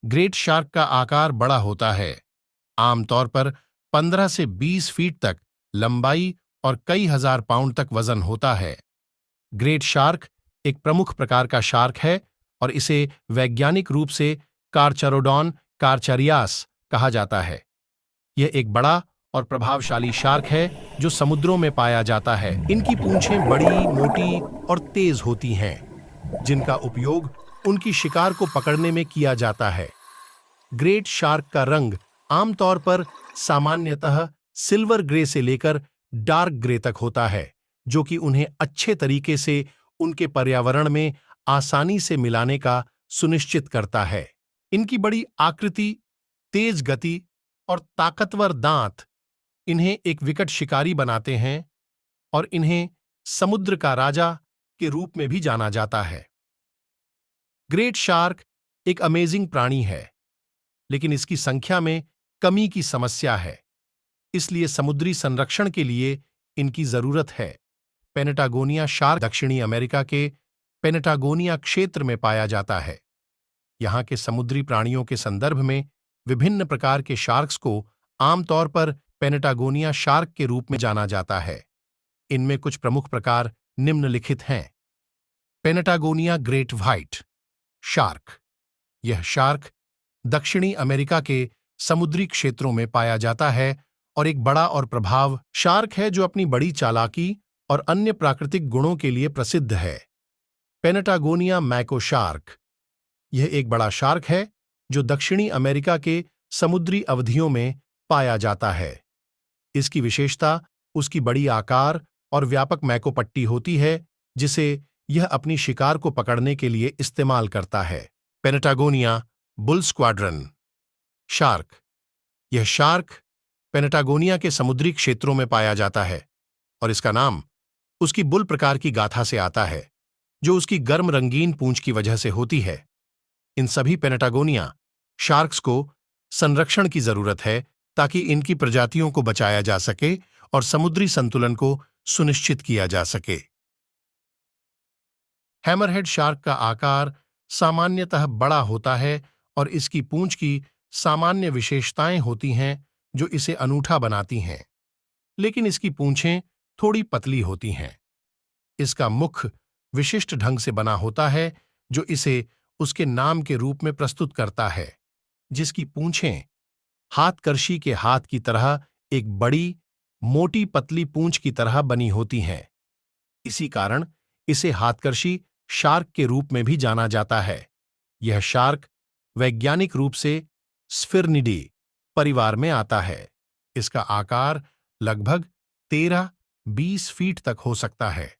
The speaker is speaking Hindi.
ग्रेट शार्क का आकार बड़ा होता है, आमतौर पर 15 से 20 फीट तक लंबाई और कई हजार पाउंड तक वजन होता है। ग्रेट शार्क एक प्रमुख प्रकार का शार्क है और इसे वैज्ञानिक रूप से कारचारोडॉन कारचारियास कहा जाता है। यह एक बड़ा और प्रभावशाली शार्क है जो समुद्रों में पाया जाता है। इनकी पूंछें बड़ी, मोटी और तेज होती हैं, जिनका उपयोग उनकी शिकार को पकड़ने में किया जाता है। ग्रेट शार्क का रंग आमतौर पर सामान्यतः सिल्वर ग्रे से लेकर डार्क ग्रे तक होता है, जो कि उन्हें अच्छे तरीके से उनके पर्यावरण में आसानी से मिलाने का सुनिश्चित करता है। इनकी बड़ी आकृति, तेज गति और ताकतवर दांत इन्हें एक विकट शिकारी बनाते हैं और इन्हें समुद्र का राजा के रूप में भी जाना जाता है। ग्रेट शार्क एक अमेजिंग प्राणी है, लेकिन इसकी संख्या में कमी की समस्या है, इसलिए समुद्री संरक्षण के लिए इनकी जरूरत है। पेनेटागोनिया शार्क दक्षिणी अमेरिका के पेनेटागोनिया क्षेत्र में पाया जाता है। यहाँ के समुद्री प्राणियों के संदर्भ में विभिन्न प्रकार के शार्क्स को आमतौर पर पेनेटागोनिया शार्क के रूप में जाना जाता है। इनमें कुछ प्रमुख प्रकार निम्नलिखित हैं। पेनेटागोनिया ग्रेट व्हाइट शार्क। यह शार्क दक्षिणी अमेरिका के समुद्री क्षेत्रों में पाया जाता है और एक बड़ा और प्रभाव शार्क है जो अपनी बड़ी चालाकी और अन्य प्राकृतिक गुणों के लिए प्रसिद्ध है। पेनेटागोनिया मैको शार्क। यह एक बड़ा शार्क है जो दक्षिणी अमेरिका के समुद्री अवधियों में पाया जाता है। इसकी विशेषता उसकी बड़ी आकार और व्यापक मैकोपट्टी होती है, जिसे यह अपनी शिकार को पकड़ने के लिए इस्तेमाल करता है। पेनेटागोनिया बुल स्क्वाड्रन शार्क। यह शार्क पेनेटागोनिया के समुद्री क्षेत्रों में पाया जाता है और इसका नाम उसकी बुल प्रकार की गाथा से आता है, जो उसकी गर्म रंगीन पूंछ की वजह से होती है। इन सभी पेनेटागोनिया शार्क्स को संरक्षण की जरूरत है ताकि इनकी प्रजातियों को बचाया जा सके और समुद्री संतुलन को सुनिश्चित किया जा सके। हैमरहेड शार्क का आकार सामान्यतः बड़ा होता है और इसकी पूंछ की सामान्य विशेषताएं होती हैं जो इसे अनूठा बनाती हैं, लेकिन इसकी पूंछें थोड़ी पतली होती हैं। इसका मुख विशिष्ट ढंग से बना होता है जो इसे उसके नाम के रूप में प्रस्तुत करता है, जिसकी पूंछें हाथकरशी के हाथ की तरह एक बड़ी, मोटी पतली पूंछ की तरह बनी होती हैं। इसी कारण इसे हाथकरशी शार्क के रूप में भी जाना जाता है। यह शार्क वैज्ञानिक रूप से स्फिर्निडी परिवार में आता है। इसका आकार लगभग 13-20 फीट तक हो सकता है।